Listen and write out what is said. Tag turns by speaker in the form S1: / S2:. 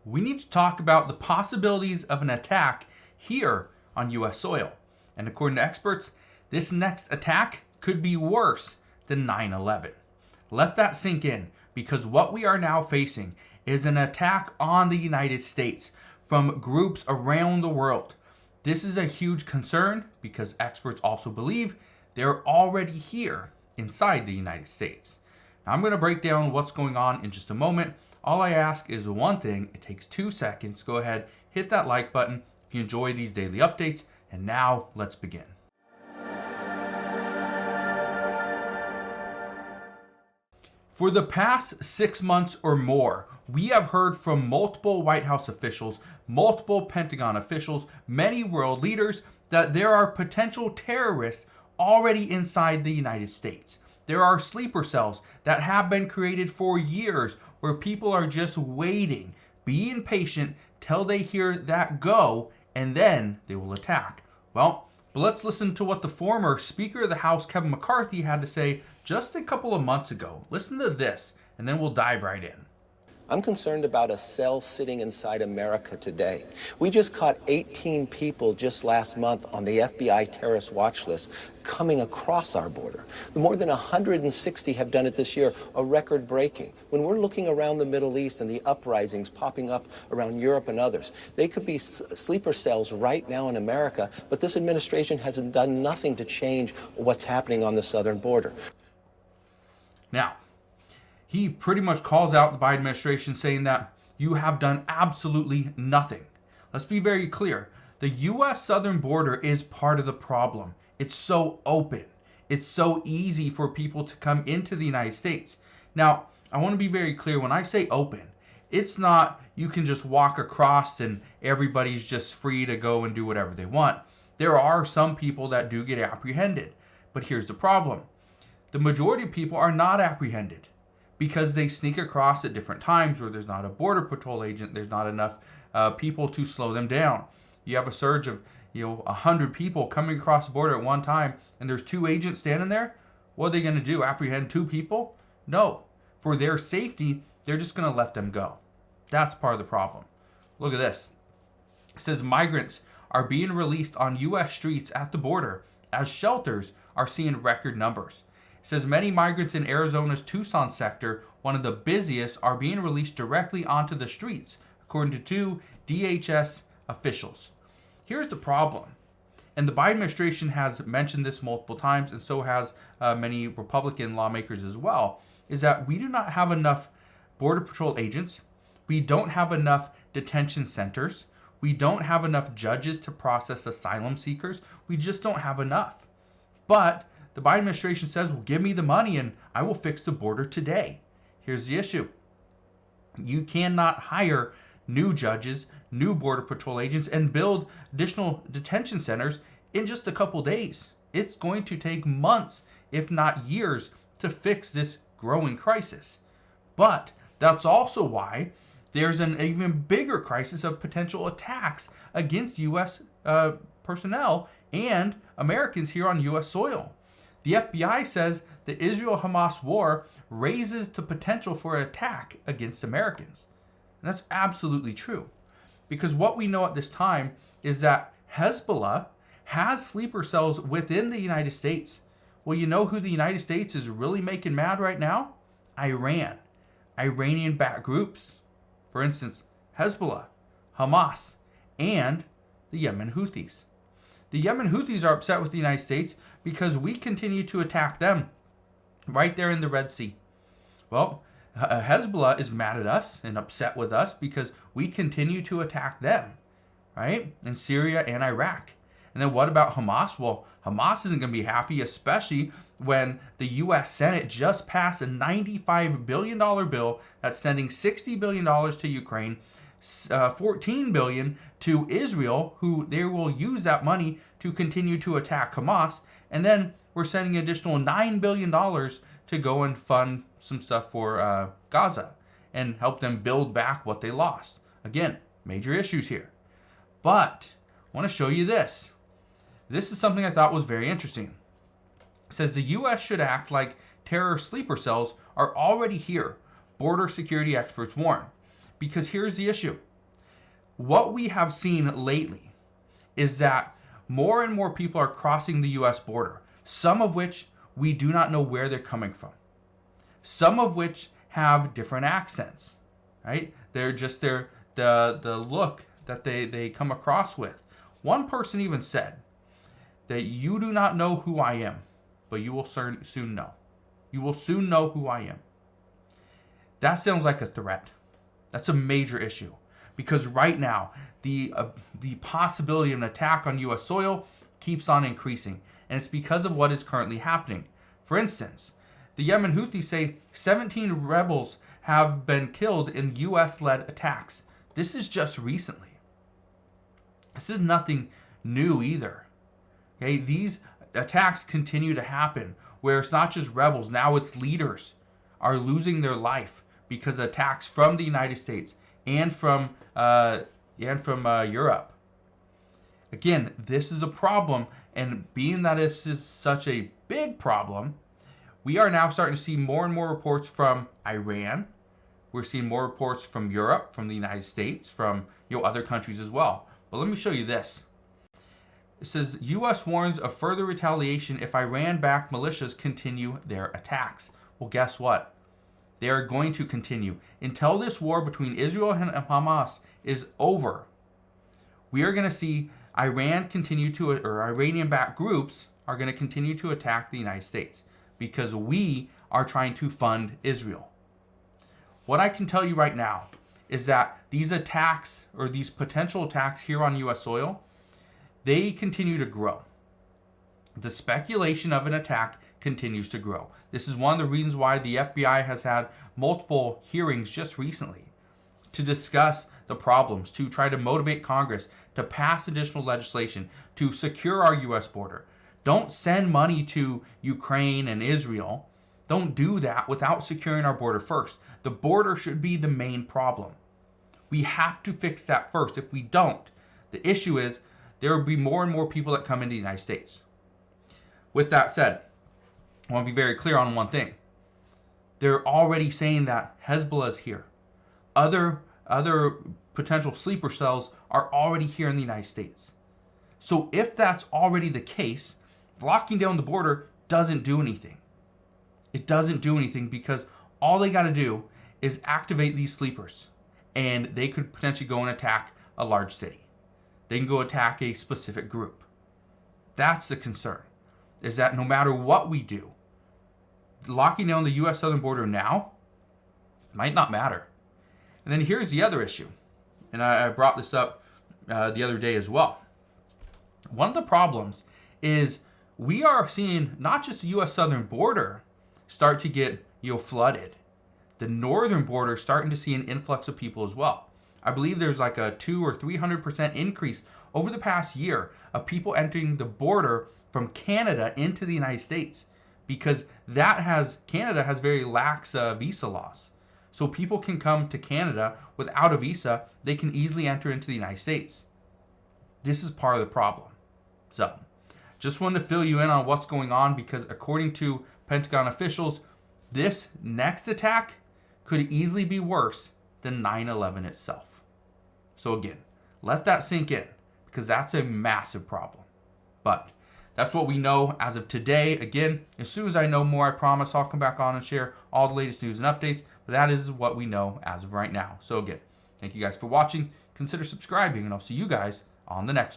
S1: we need to talk about the possibilities of an attack here on U.S. soil. And according to experts, this next attack could be worse than 9/11. Let that sink in, because what we are now facing is an attack on the United States from groups around the world. This is a huge concern because experts also believe they're already here inside the United States. Now, I'm going to break down what's going on in just a moment. All I ask is one thing. It takes 2 seconds. Go ahead, hit that like button if you enjoy these daily updates. And now let's begin. For the past 6 months or more, we have heard from multiple White House officials, multiple Pentagon officials, many world leaders that there are potential terrorists already inside the United States. There are sleeper cells that have been created for years where people are just waiting, being patient till they hear that go, and then they will attack. Well, but let's listen to what the former Speaker of the House, Kevin McCarthy, had to say just a couple of months ago. Listen to this, and then we'll dive right in.
S2: I'm concerned about a cell sitting inside America today. We just caught 18 people just last month on the FBI terrorist watch list coming across our border. More than 160 have done it this year, a record breaking. When we're looking around the Middle East and the uprisings popping up around Europe and others, they could be sleeper cells right now in America, but this administration has done nothing to change what's happening on the southern border.
S1: Now, he pretty much calls out the Biden administration saying that you have done absolutely nothing. Let's be very clear. The U.S. southern border is part of the problem. It's so open. It's so easy for people to come into the United States. Now, I want to be very clear. When I say open, it's not you can just walk across and everybody's just free to go and do whatever they want. There are some people that do get apprehended. But here's the problem. The majority of people are not apprehended, because they sneak across at different times where there's not a border patrol agent, there's not enough people to slow them down. You have a surge of 100 people coming across the border at one time, and there's 2 agents standing there. What are they going to do? Apprehend 2 people? No. For their safety, they're just going to let them go. That's part of the problem. Look at this. It says migrants are being released on U.S. streets at the border as shelters are seeing record numbers. It says many migrants in Arizona's Tucson sector, one of the busiest, are being released directly onto the streets, according to 2 DHS officials. Here's the problem, and the Biden administration has mentioned this multiple times, and so has many Republican lawmakers as well, is that we do not have enough Border Patrol agents, we don't have enough detention centers, we don't have enough judges to process asylum seekers, we just don't have enough. But the Biden administration says, well, give me the money and I will fix the border today. Here's the issue. You cannot hire new judges, new Border Patrol agents, and build additional detention centers in just a couple days. It's going to take months, if not years, to fix this growing crisis. But that's also why there's an even bigger crisis of potential attacks against U.S. personnel and Americans here on U.S. soil. The FBI says the Israel-Hamas war raises the potential for an attack against Americans. And that's absolutely true. Because what we know at this time is that Hezbollah has sleeper cells within the United States. Well, you know who the United States is really making mad right now? Iran. Iranian-backed groups. For instance, Hezbollah, Hamas, and the Yemen Houthis. The Yemen Houthis are upset with the United States because we continue to attack them right there in the Red Sea. Well, Hezbollah is mad at us and upset with us because we continue to attack them, right? In Syria and Iraq. And then what about Hamas? Well, Hamas isn't going to be happy, especially when the U.S. Senate just passed a $95 billion bill that's sending $60 billion to Ukraine, $14 billion to Israel, who they will use that money to continue to attack Hamas. And then we're sending an additional $9 billion to go and fund some stuff for Gaza and help them build back what they lost. Again, major issues here. But I want to show you this. This is something I thought was very interesting. It says the U.S. should act like terror sleeper cells are already here, border security experts warn. Because here's the issue. what we have seen lately is that more and more people are crossing the U.S. border, some of which we do not know where they're coming from, some of which have different accents, right? They're just the look that they come across with. One person even said that you do not know who I am, but you will soon know. You will soon know who I am. That sounds like a threat. That's a major issue, because right now the possibility of an attack on U.S. soil keeps on increasing, and it's because of what is currently happening. For instance, the Yemen Houthis say 17 rebels have been killed in U.S.-led attacks. This is just recently. This is nothing new either. Okay, these attacks continue to happen, where it's not just rebels, now it's leaders are losing their life because of attacks from the United States and from Europe. Again, this is a problem, and being that this is such a big problem, we are now starting to see more and more reports from Iran. We're seeing more reports from Europe, from the United States, from other countries as well. But let me show you this. It says, U.S. warns of further retaliation if Iran-backed militias continue their attacks. Well, guess what? They are going to continue. Until this war between Israel and Hamas is over, we are going to see Iranian-backed groups are going to continue to attack the United States because we are trying to fund Israel. What I can tell you right now is that these attacks, or these potential attacks here on U.S. soil, they continue to grow. The speculation of an attack continues to grow. This is one of the reasons why the FBI has had multiple hearings just recently to discuss the problems, to try to motivate Congress to pass additional legislation to secure our U.S. border. Don't send money to Ukraine and Israel. Don't do that without securing our border first. The border should be the main problem. We have to fix that first. If we don't, the issue is there will be more and more people that come into the United States. With that said, I want to be very clear on one thing. They're already saying that Hezbollah is here. Other potential sleeper cells are already here in the United States. So if that's already the case, locking down the border doesn't do anything. It doesn't do anything because all they got to do is activate these sleepers, and they could potentially go and attack a large city. They can go attack a specific group. That's the concern, is that no matter what we do, locking down the U.S. southern border now might not matter. And then here's the other issue, and I brought this up the other day as well. One of the problems is we are seeing not just the U.S. southern border start to get flooded. The northern border is starting to see an influx of people as well. I believe there's like a 200 or 300% increase over the past year of people entering the border from Canada into the United States, because Canada has very lax visa laws. So people can come to Canada without a visa. They can easily enter into the United States. This is part of the problem. So just wanted to fill you in on what's going on, because according to Pentagon officials, this next attack could easily be worse than 9/11 itself. So again, let that sink in, because that's a massive problem. But that's what we know as of today. Again, as soon as I know more, I promise I'll come back on and share all the latest news and updates. But that is what we know as of right now. So again, thank you guys for watching. Consider subscribing, and I'll see you guys on the next one.